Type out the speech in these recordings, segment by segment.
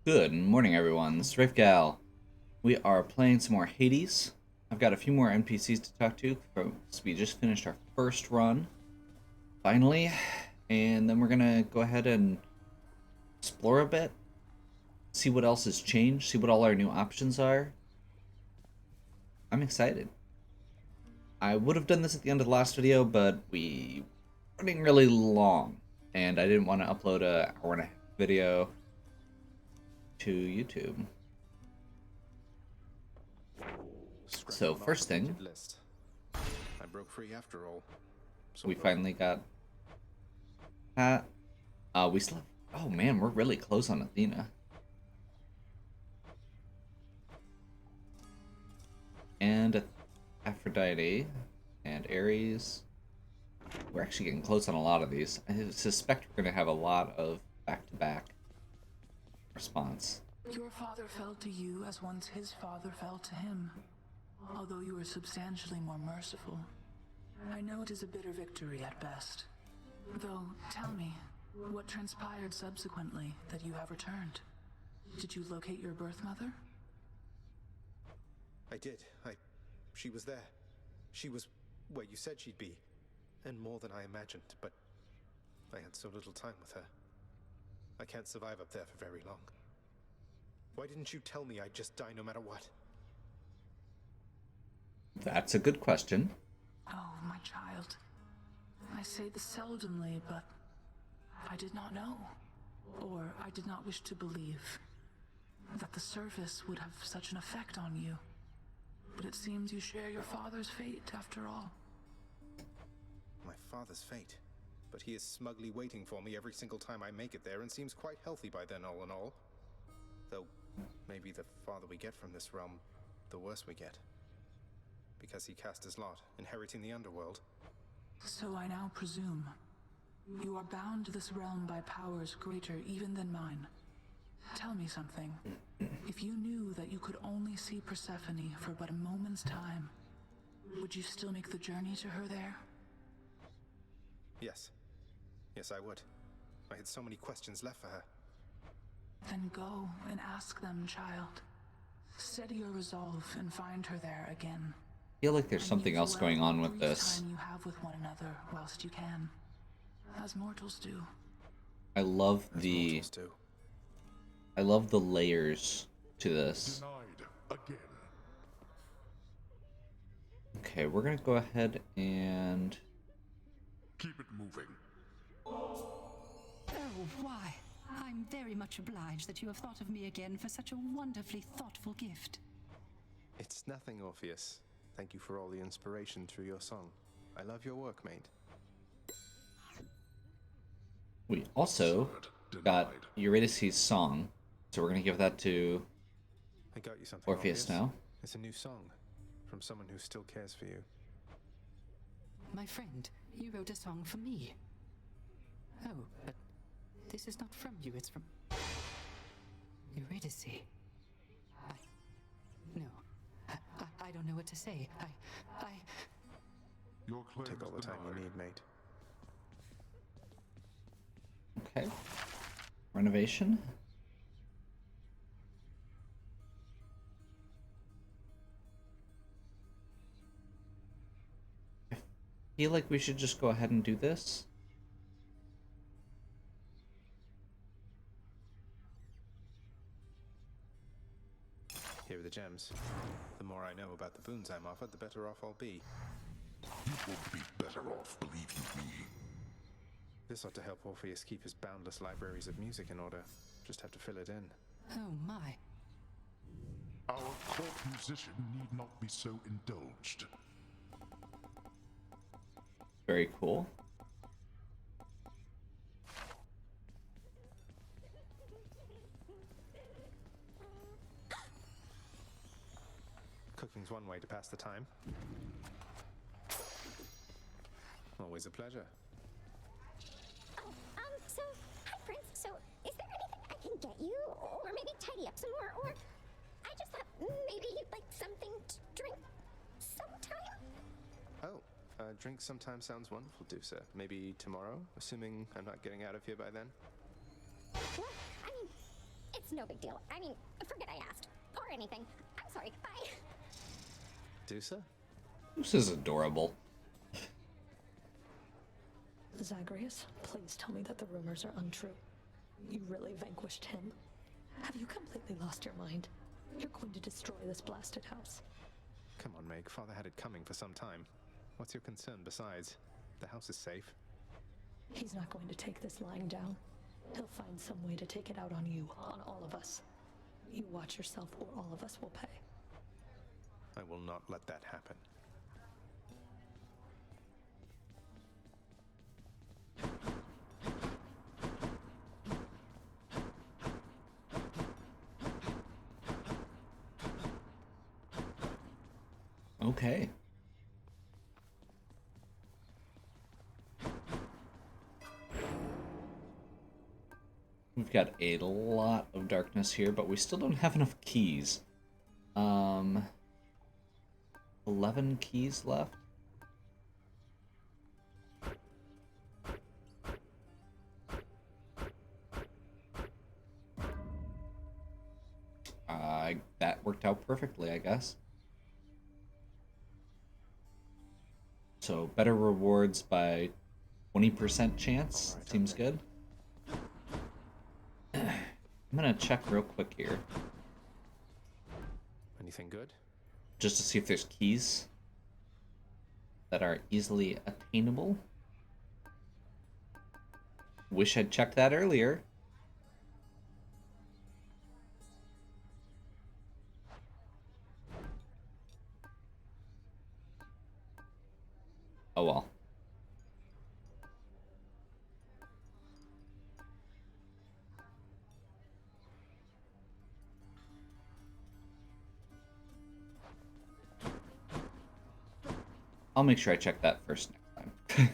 Good morning, everyone. This is Rafegal. We are playing some more Hades. I've got a few more NPCs to talk to. We just finished our first run, finally, and then we're gonna go ahead and explore a bit, see what else has changed, see what all our new options are. I'm excited. I would have done this at the end of the last video, but we were running really long, and I didn't want to upload a hour and a half video to YouTube. So first thing, I broke free after all. we finally got that. We still have, oh man, we're really close on Athena. And Aphrodite and Ares. We're actually getting close on a lot of these. I suspect we're going to have a lot of back-to-back response. Your father fell to you as once his father fell to him. Although you were substantially more merciful, I know it is a bitter victory at best. Though, tell me, what transpired subsequently that you have returned? Did you locate your birth mother? I did. She was there. She was where you said she'd be. And more than I imagined, but I had so little time with her. I can't survive up there for very long. Why didn't you tell me I'd just die no matter what? That's a good question. Oh, my child. I say this seldomly, but I did not know. Or I did not wish to believe that the service would have such an effect on you. But it seems you share your father's fate, after all. My father's fate. But he is smugly waiting for me every single time I make it there and seems quite healthy by then, all in all. Though, maybe the farther we get from this realm, the worse we get. Because he cast his lot, inheriting the underworld. So I now presume you are bound to this realm by powers greater even than mine. Tell me something. If you knew that you could only see Persephone for but a moment's time, would you still make the journey to her there? Yes. Yes, I would. I had so many questions left for her. Then go and ask them, child. Steady your resolve and find her there again. I feel like there's something else going on with brief this. time you have with one another whilst you can, as mortals do. I love As the mortals do. I love the layers to this. Denied again. Okay, we're gonna go ahead and Keep it moving. Oh, why? I'm very much obliged that you have thought of me again for such a wonderfully thoughtful gift. It's nothing, Orpheus. Thank you for all the inspiration through your song. I love your work, mate. we also got Eurydice's song, so we're gonna give that to I got you something, Orpheus now. It's a new song from someone who still cares for you. My friend, you wrote a song for me. Oh, but this is not from you, it's from Eurydice. I don't know what to say. Your claim Take all the is time you denied. need, mate. Okay. Renovation. I feel like we should just go ahead and do this. Here are the gems. The more I know about the boons I'm offered, the better off I'll be. You won't be better off, believe you me. This ought to help Orpheus keep his boundless libraries of music in order. Just have to fill it in. Oh my. Our court musician need not be so indulged. Very cool. Cooking's one way to pass the time. Always a pleasure. Hi, Prince. So, is there anything I can get you? Or maybe tidy up some more? Or, I just thought maybe you'd like something to drink sometime? Oh, drink sometime sounds wonderful, Dusa. Maybe tomorrow, assuming I'm not getting out of here by then? Well, I mean, it's It's no big deal. I mean, forget I asked. Or anything. I'm sorry. Bye. Dusa? This is adorable. Zagreus, please tell me that the rumors are untrue. You really vanquished him? Have you completely lost your mind? You're going to destroy this blasted house. Come on, Meg. Father had it coming for some time. What's your concern besides? The house is safe. He's not going to take this lying down. He'll find some way to take it out on you, on all of us. You watch yourself or all of us will pay. I will not let that happen. Okay. We've got a lot of darkness here, but we still don't have enough keys. 11 keys left. That worked out perfectly, I guess. So better rewards by 20% chance. All right, Seems good. I'm gonna check real quick here, Anything good? just to see if there's keys that are easily attainable. Wish I'd checked that earlier. Oh well. I'll make sure I check that first next time.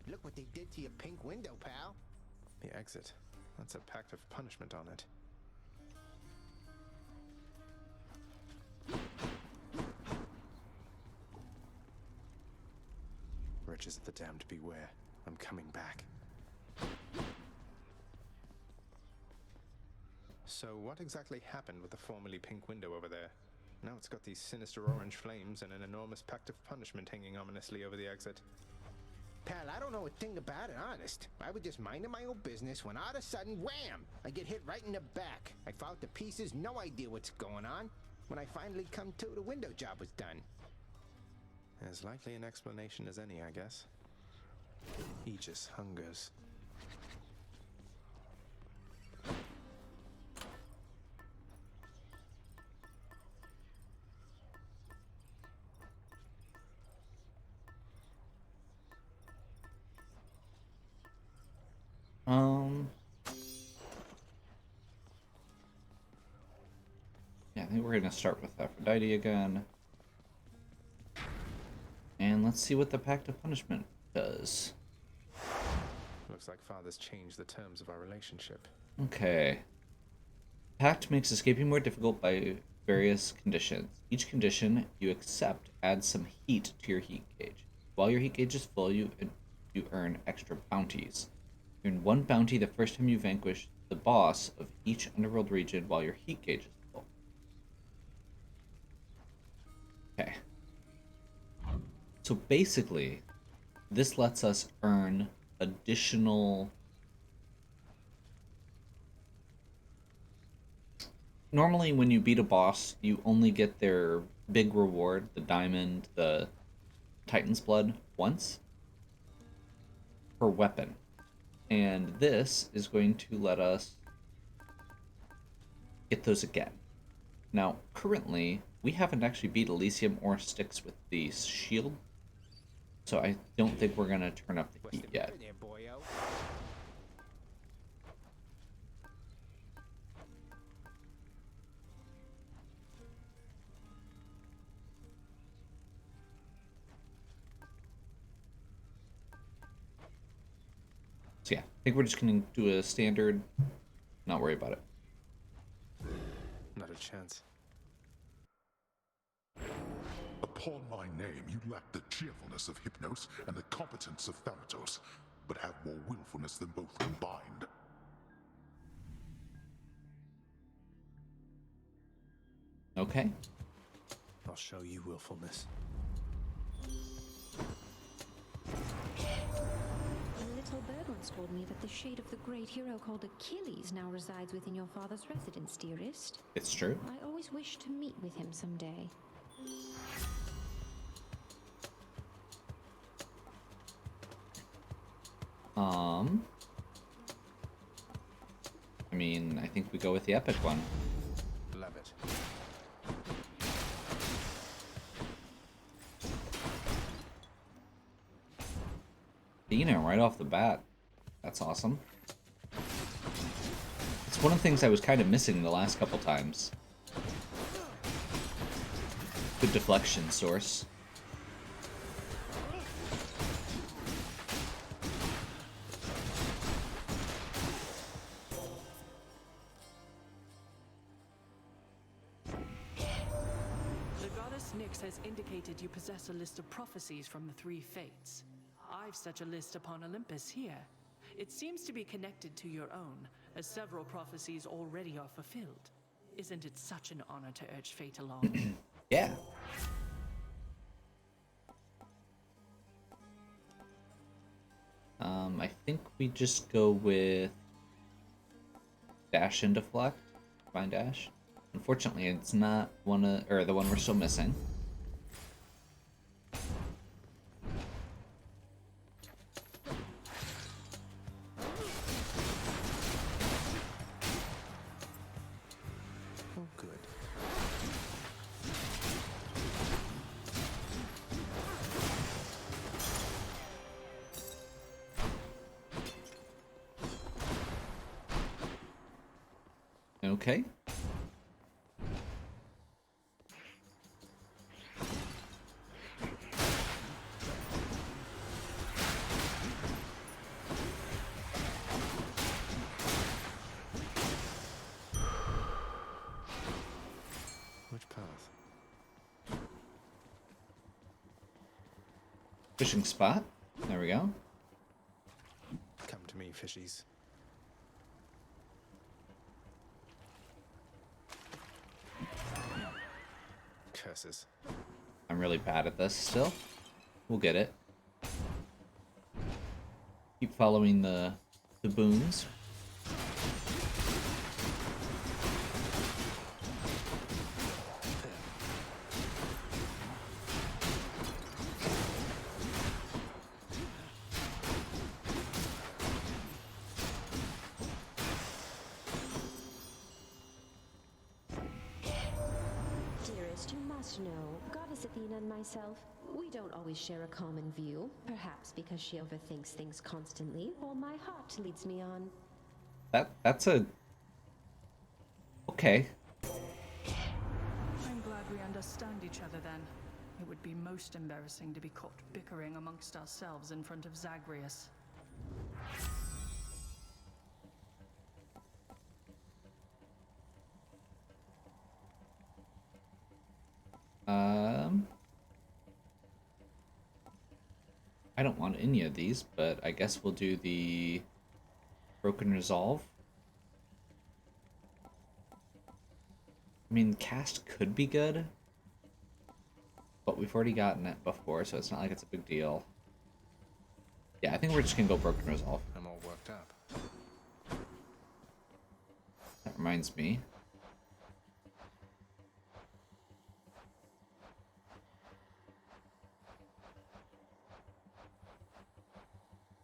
Look what they did to your pink window, pal. The exit. That's a pact of punishment on it. Riches of the damned beware. I'm coming back. So what exactly happened with the formerly pink window over there? Now it's got these sinister orange flames and an enormous pact of punishment hanging ominously over the exit. Pal, I don't know a thing about it, honest. I was just minding my own business when all of a sudden, wham! I get hit right in the back. I fall to pieces, no idea what's going on. When I finally come to, the window job was done. As likely an explanation as any, I guess. Aegis hungers. Yeah, I think we're gonna start with Aphrodite again. And let's see what the Pact of Punishment does. Looks like Father's changed the terms of our relationship. Okay. Pact makes escaping more difficult by various conditions. Each condition you accept adds some heat to your heat gauge. While your heat gauge is full, you earn extra bounties. You earn one bounty the first time you vanquish the boss of each underworld region while your heat gauge is full. Okay. So basically, this lets us earn additional... Normally when you beat a boss, you only get their big reward, the diamond, the Titan's Blood, once per weapon. And this is going to let us get those again. Now, currently, we haven't actually beat Elysium or Styx with the shield, so I don't think we're going to turn up the What's heat the yet. matter there, boyo? So yeah, I think we're just going to do a standard, not worry about it. Not a chance. Upon my name, you lack the cheerfulness of Hypnos and the competence of Thanatos. but have more willfulness than both combined. Okay. I'll show you willfulness. A little bird once told me that the shade of the great hero called Achilles now resides within your father's residence, dearest. It's true. I always wished to meet with him someday. I mean, I think we go with the epic one. Love it. Athena right off the bat. That's awesome. It's one of the things I was kind of missing the last couple times. Good deflection source. The goddess Nyx has indicated you possess a list of prophecies from the three fates. I've such a list upon Olympus here. It seems to be connected to your own, as several prophecies already are fulfilled. Isn't it such an honor to urge fate along? Yeah. I think we just go with dash and deflect. Find dash. Unfortunately, it's not one of, or the one we're still missing. Oh, good. Okay. Which path? Fishing spot. There we go. Come to me, fishies. Curses. I'm really bad at this still. We'll get it. Keep following the boons. Dearest, you must know, Goddess Athena and myself, we don't always share a common view. Perhaps because she overthinks things constantly, while my heart leads me on. That's a... Okay. I'm glad we understand each other then. It would be most embarrassing to be caught bickering amongst ourselves in front of Zagreus. I don't want any of these, but I guess we'll do the Broken Resolve. I mean, cast could be good, but we've already gotten it before, so it's not like it's a big deal. Yeah, I think we're just gonna go Broken Resolve. I'm all worked up. That reminds me.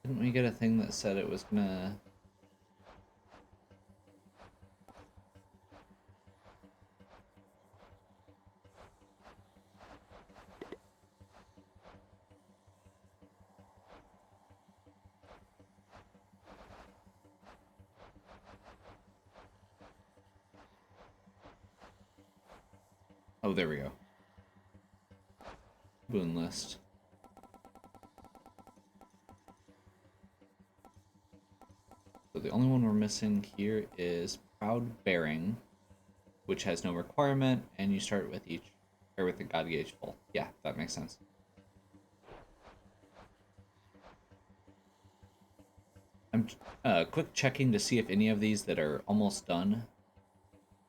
Didn't we get a thing that said it was gonna... Oh, there we go. Boon list. So the only one we're missing here is Proud Bearing, which has no requirement, and you start with each, or with the God Gauge full. Yeah, that makes sense. I'm quick checking to see if any of these that are almost done.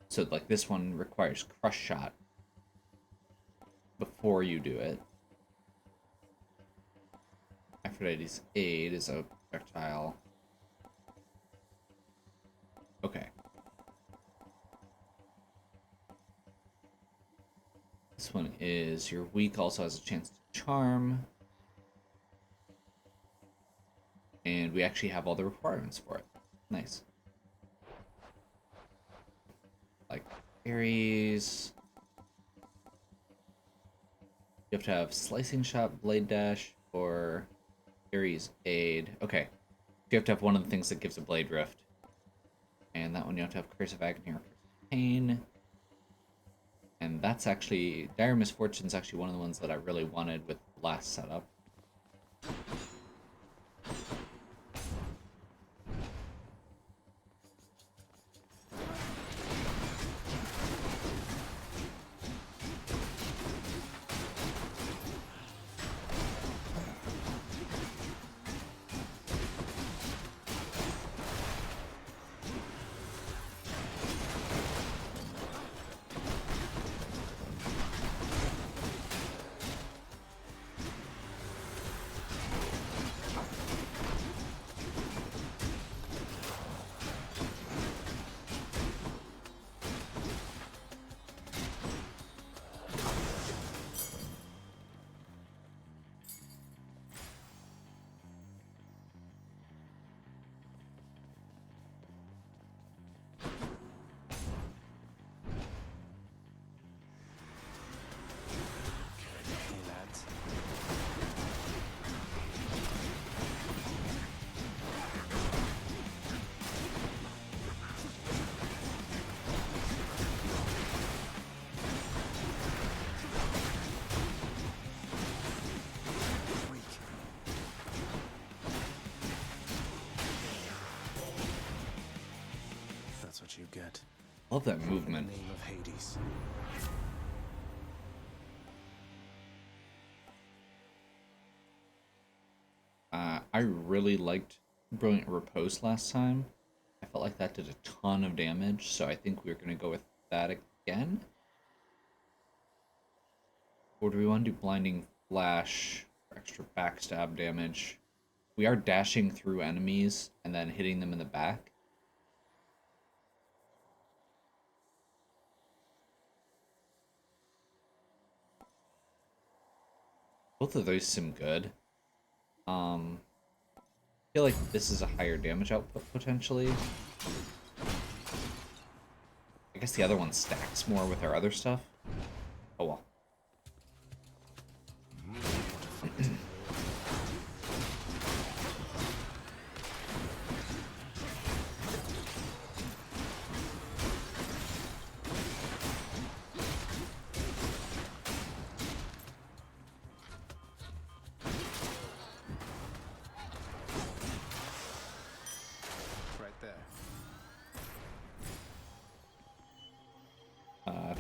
So like this one requires crush shot before you do it. Aphrodite's aid is a projectile. Okay. This one is your weak also has a chance to charm. And we actually have all the requirements for it. Nice. Like Ares. You have to have slicing shot, blade dash, or Ares aid. Okay. You have to have one of the things that gives a blade rift. And that one you have to have Curse of Agony or Curse of Pain. And that's actually, Dire Misfortune's actually one of the ones that I really wanted with the last setup. What you get. Love that movement. In the name of Hades. I really liked Brilliant Riposte last time. I felt like that did a ton of damage, so I think we're going to go with that again. Or do we want to do Blinding Flash for extra backstab damage? We are dashing through enemies and then hitting them in the back. Both of those seem good. I feel like this is a higher damage output potentially. I guess the other one stacks more with our other stuff. Oh well.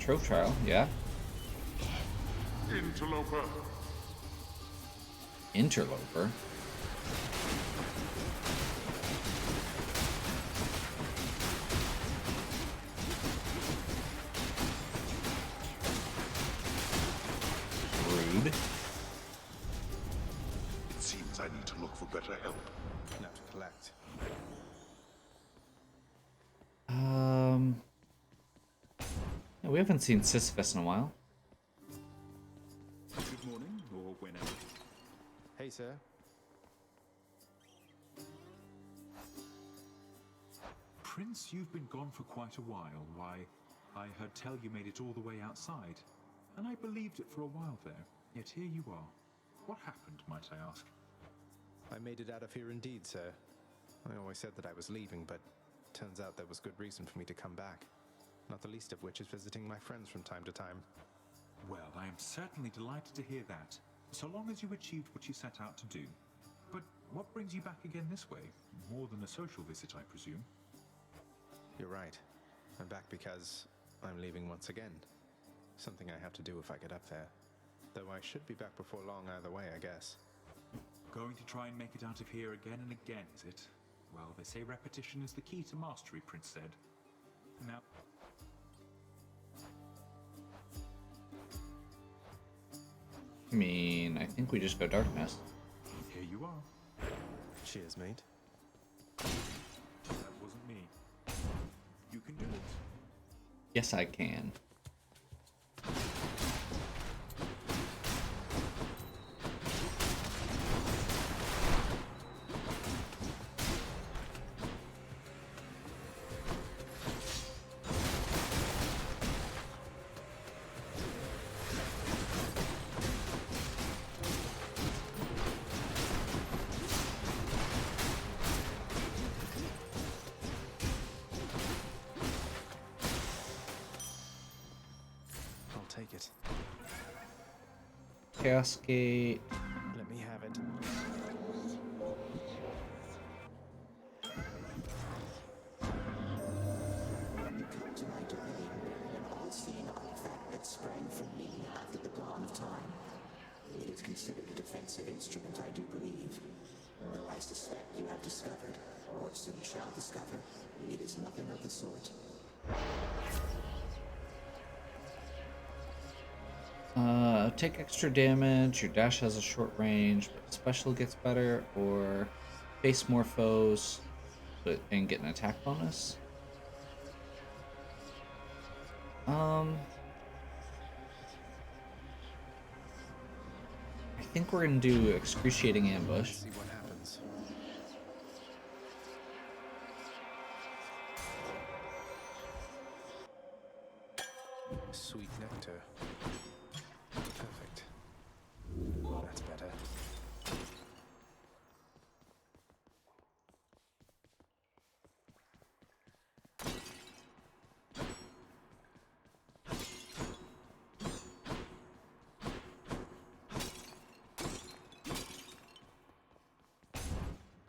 Trove trial, yeah. Interloper. Interloper. Rude. It seems I need to look for better help. Now to collect. We haven't seen Sisyphus in a while. Good morning, or whenever. Hey, sir. Prince, you've been gone for quite a while. Why, I heard tell you made it all the way outside, and I believed it for a while there. Yet here you are. What happened, might I ask? I made it out of here indeed, sir. I always said that I was leaving, but turns out there was good reason for me to come back. Not the least of which is visiting my friends from time to time. Well, I am certainly delighted to hear that, so long as you achieved what you set out to do. But what brings you back again this way? More than a social visit, I presume? You're right. I'm back because I'm leaving once again. Something I have to do if I get up there. Though I should be back before long either way, I guess. Going to try and make it out of here again and again, is it? Well, they say repetition is the key to mastery, Prince said. Now... I mean, I think we just go darkness. Here you are. Cheers, mate. That wasn't me. You can do it. Yes, I can. Take it. Chaos Gate. Let me have it. To my domain, an all-seeing artifact that sprang from me after the dawn of time. It is considered a defensive instrument, I do believe. Though I suspect you have discovered, or soon shall discover, it is nothing of the sort. Take extra damage, your dash has a short range, but special gets better, or face more foes and get an attack bonus. I think we're gonna do excruciating ambush. Let's see what happens. Sweet nectar. Perfect. That's better.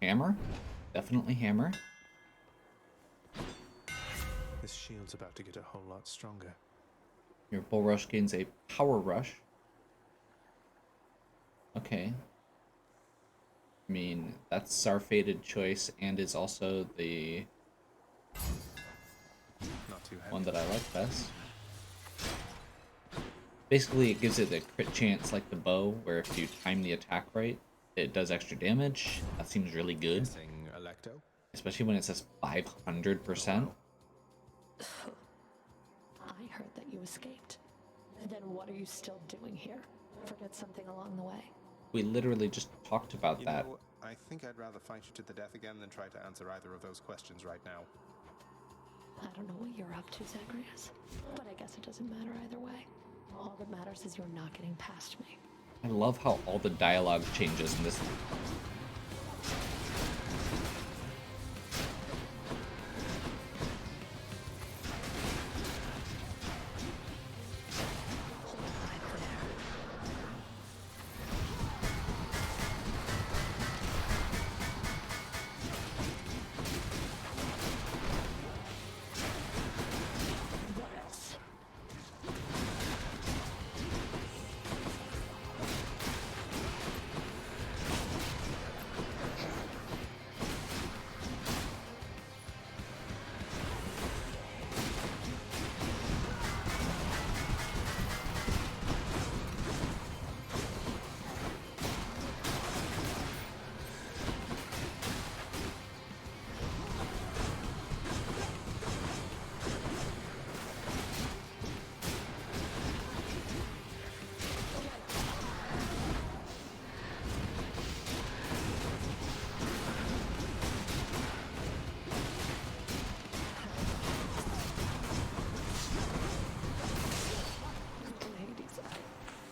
Hammer? Definitely hammer. This shield's about to get a whole lot stronger. Your bull rush gains a power rush. Okay. I mean, that's our fated choice and is also the Not too one that I like best. Basically, it gives it a crit chance like the bow, where if you time the attack right, it does extra damage. That seems really good. Electo? Especially when it says 500%. I heard that you escaped. Then what are you still doing here? Forget something along the way. We literally just talked about You that. know, I think I'd rather fight you to the death again than try to answer either of those questions right now. I don't know what you're up to, Zagreus, but I guess it doesn't matter either way. All that matters is you're not getting past me. I love how all the dialogue changes in this.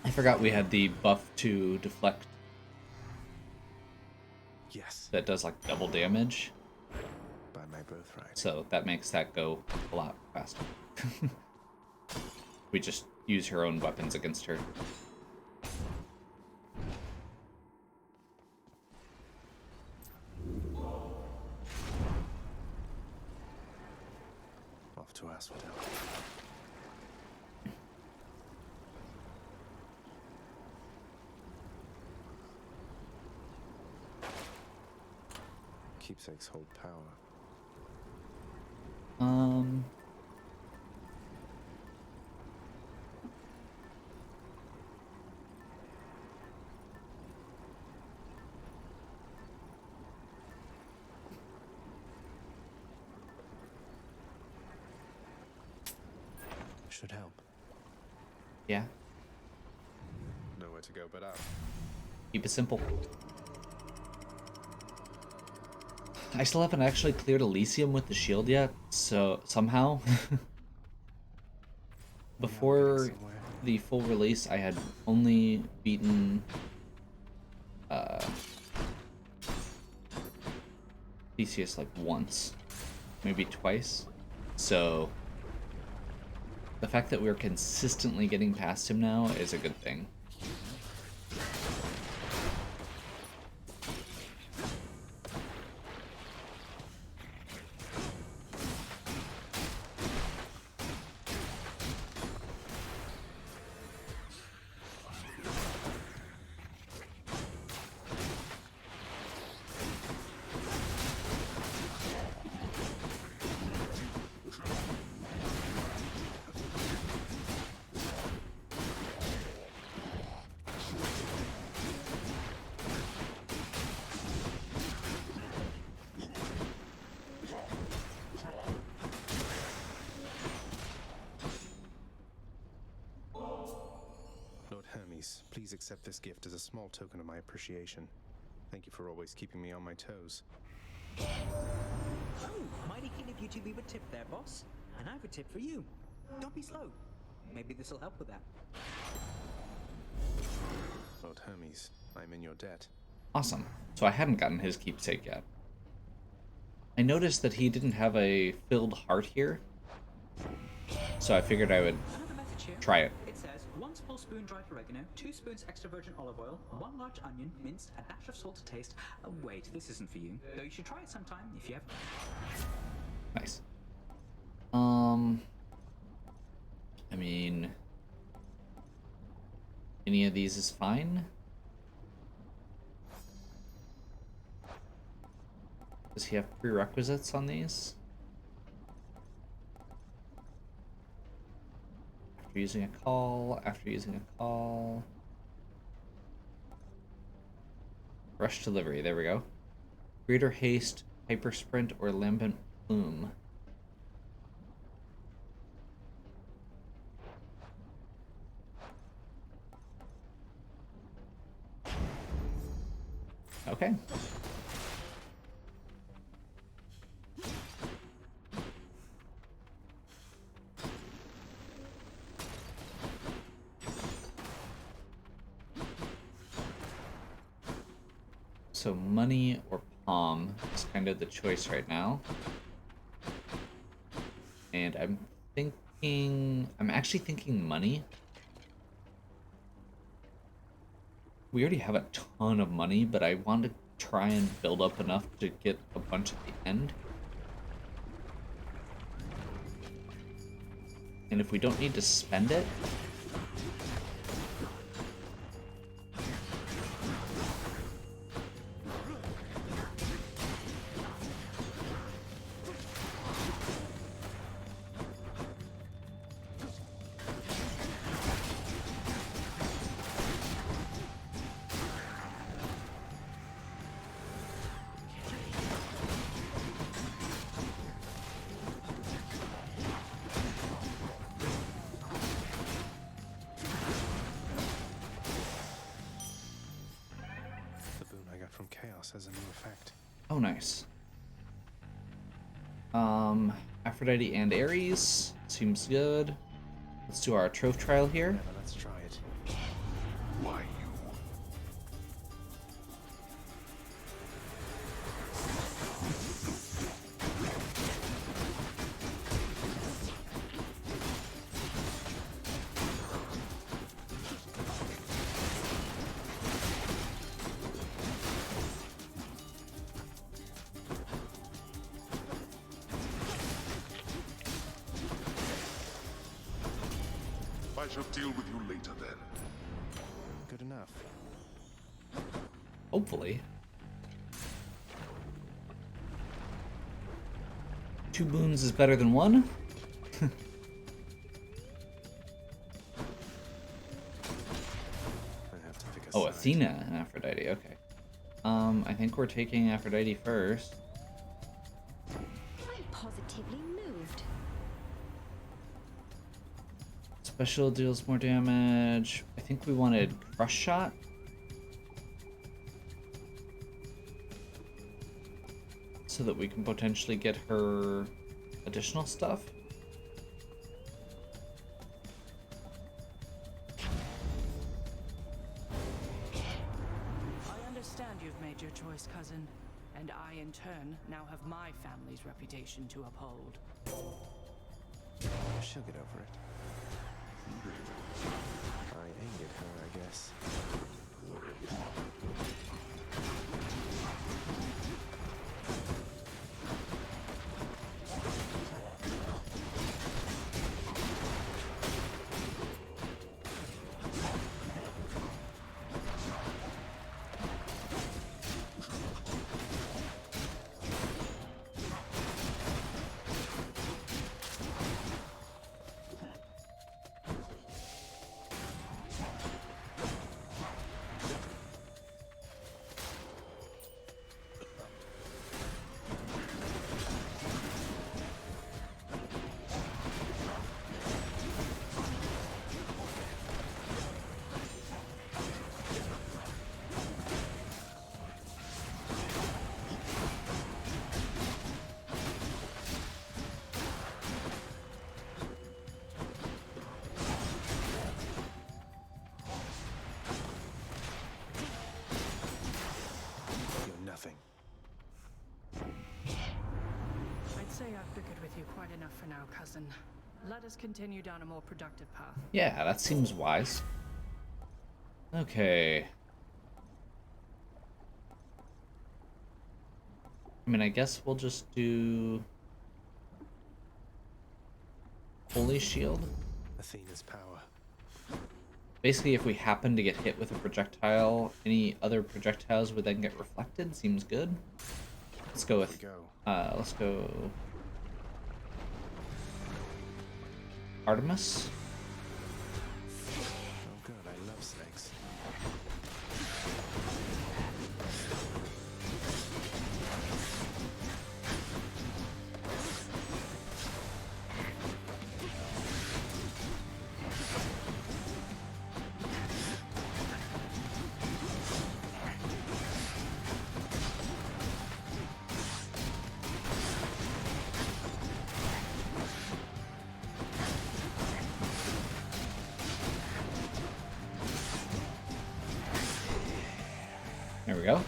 I forgot we had the buff to deflect. Yes. That does like double damage. By my birthright. So that makes that go a lot faster. We just use her own weapons against her. Off to Asphodel. keepsakes hold power. Should help. Yeah. Nowhere to go but up. Keep it simple. I still haven't actually cleared Elysium with the shield yet, so somehow. Before the full release, I had only beaten Theseus like once, maybe twice. So the fact that we're consistently getting past him now is a good thing. Please accept this gift as a small token of my appreciation. Thank you for always keeping me on my toes. Oh, mighty keen of you to leave a tip there, boss. And I have a tip for you. Don't be slow. Maybe this'll help with that. Lord Hermes, I'm in your debt. Awesome. So I hadn't gotten his keepsake yet. I noticed that he didn't have a filled heart here, so I figured I would try it. It says 1 small spoon dried oregano, 2 spoons extra virgin olive oil, 1 large onion, minced, a dash of salt to taste. Wait, this isn't for you. Though you should try it sometime if you have. Nice. I mean, any of these is fine. Does he have prerequisites on these? After using a call, Rush delivery, there we go. Greater haste, hyper sprint, or lambent plume. Okay. So money or palm is kind of the choice right now. And I'm actually thinking money. We already have a ton of money, but I want to try and build up enough to get a bunch at the end. And if we don't need to spend it, has a new effect. Oh, nice. Aphrodite and Ares seems good. Let's do our trophy trial here. Yeah, let's try it. Why you? I shall deal with you later then. Good enough. Hopefully. 2 boons is better than 1. Oh, Athena and Aphrodite, okay. I think we're taking Aphrodite first. I'm positively moved. Special deals more damage. I think we wanted Crush Shot. So that we can potentially get her additional stuff. I understand you've made your choice, cousin. And I, in turn, now have my family's reputation to uphold. She'll get over it. I angered her, I guess. I'd say I've bickered with you quite enough for now, cousin. Let us continue down a more productive path. Yeah, that seems wise. Okay. I mean, I guess we'll just do Holy Shield. Athena's power. Basically, if we happen to get hit with a projectile, any other projectiles would then get reflected. Seems good. Let's go with. Let's go. Artemis. Oh god, I love snakes. There we go.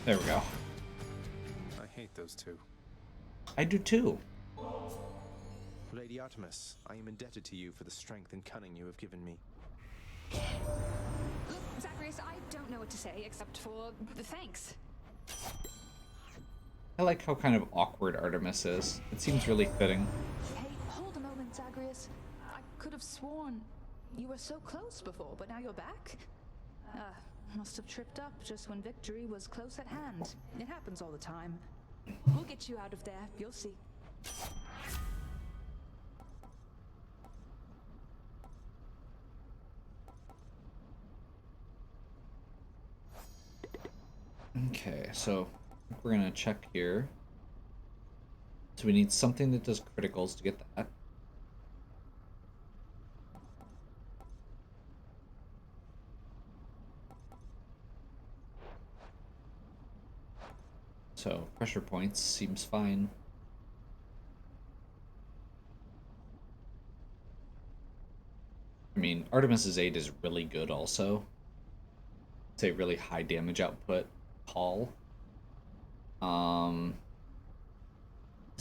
There we go. I hate those two. I do too. Lady Artemis, I am indebted to you for the strength and cunning you have given me. Look, Zagreus, I don't know what to say except for the thanks. I like how kind of awkward Artemis is. It seems really fitting. Hey, hold a moment, Zagreus. I could have sworn you were so close before, but now you're back? Must have tripped up just when victory was close at hand. It happens all the time. We'll get you out of there, you'll see. Okay, so we're gonna check here. So we need something that does criticals to get that. So pressure points seems fine. I mean, Artemis's 8 is really good also. It's a really high damage output call. Does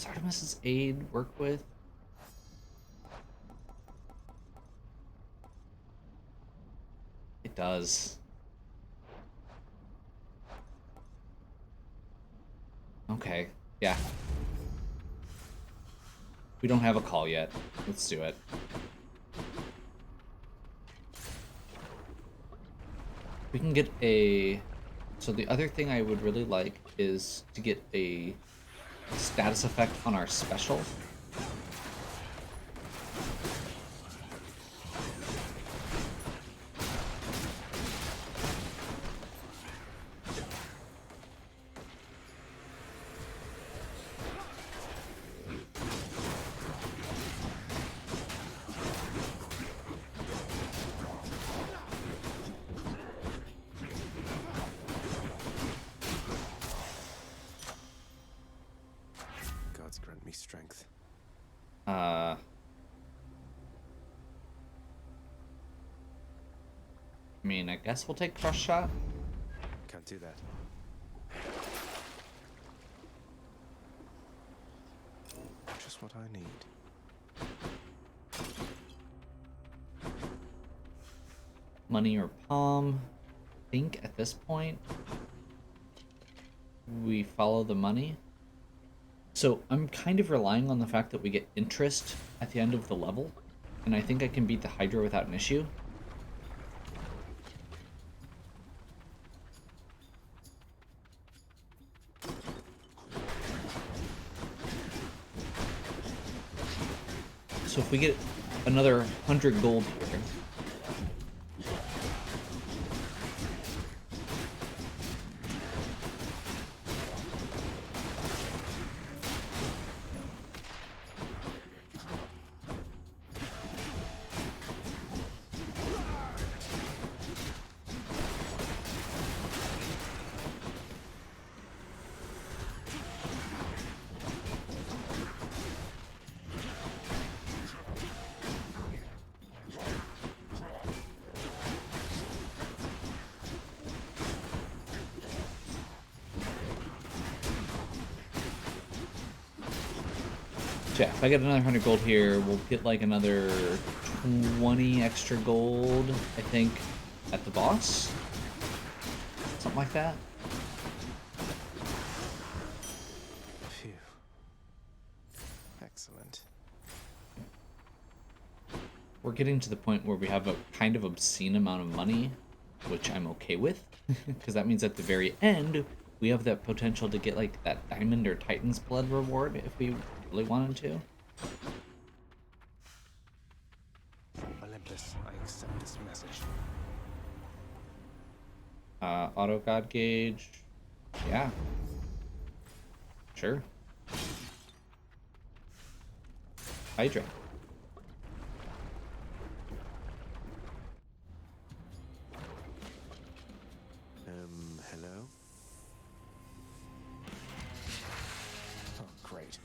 Artemis's aid work with? It does. Okay, yeah. We don't have a call yet. Let's do it. We can get a... So the other thing I would really like is to get a status effect on our special. Gods grant me strength. I mean, I guess we'll take Crush Shot. Can't do that. Just what I need. Money or Palm. I think at this point we follow the money. So I'm kind of relying on the fact that we get interest at the end of the level, and I think I can beat the Hydra without an issue. So if we get another 100 gold here, so yeah, if I get another 100 gold here, we'll get like another 20 extra gold, I think, at the boss. Something like that. Phew. Excellent. We're getting to the point where we have a kind of obscene amount of money, which I'm okay with, because that means at the very end, we have that potential to get like that Diamond or Titan's Blood reward if we really wanted to. Olympus, I accept this message. Auto God Gauge. Yeah. Sure. Hydra. Hello? Oh, great.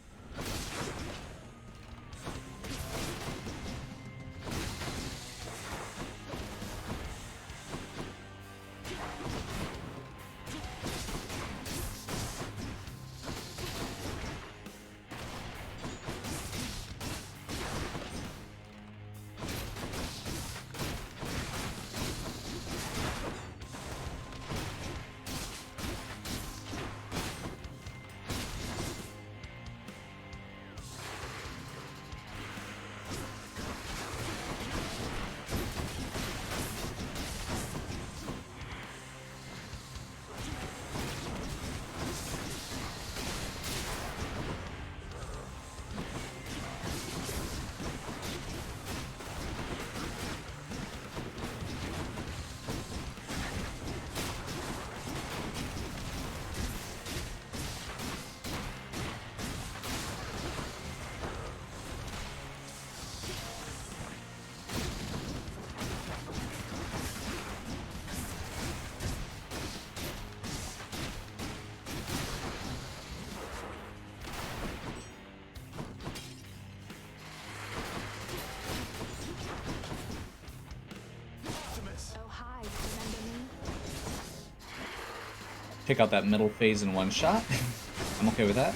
Pick out that middle phase in one shot. I'm okay with that.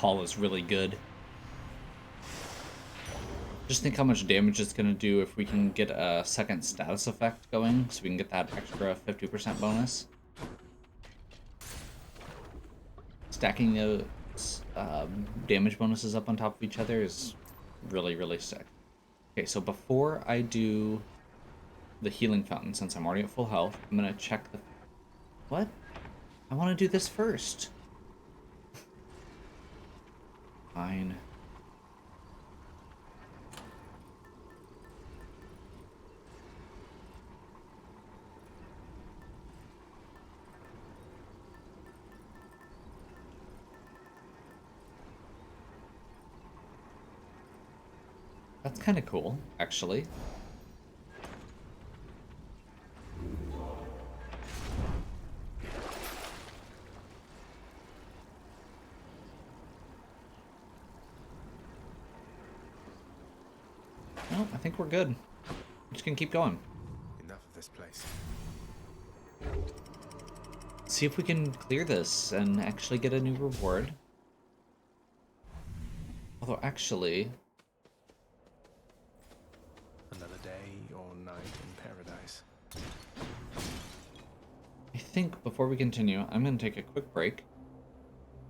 call is really good. Just think how much damage it's going to do if we can get a second status effect going, so we can get that extra 50% bonus. Stacking those damage bonuses up on top of each other is really, really sick. Okay, so before I do the healing fountain, since I'm already at full health, I'm going to check the... What? I want to do this first. Fine. That's kind of cool, actually. No, I think we're good. I'm just gonna keep going. Enough of this place. See if we can clear this and actually get a new reward. Although, actually... Another day or night in paradise. I think before we continue, I'm going to take a quick break.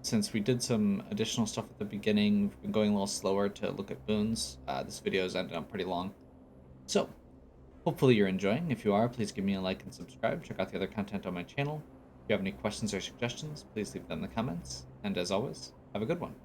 Since we did some additional stuff at the beginning, we've been going a little slower to look at boons. This video has ended up pretty long. So, hopefully you're enjoying. If you are, please give me a like and subscribe. Check out the other content on my channel. If you have any questions or suggestions, please leave them in the comments. And as always, have a good one.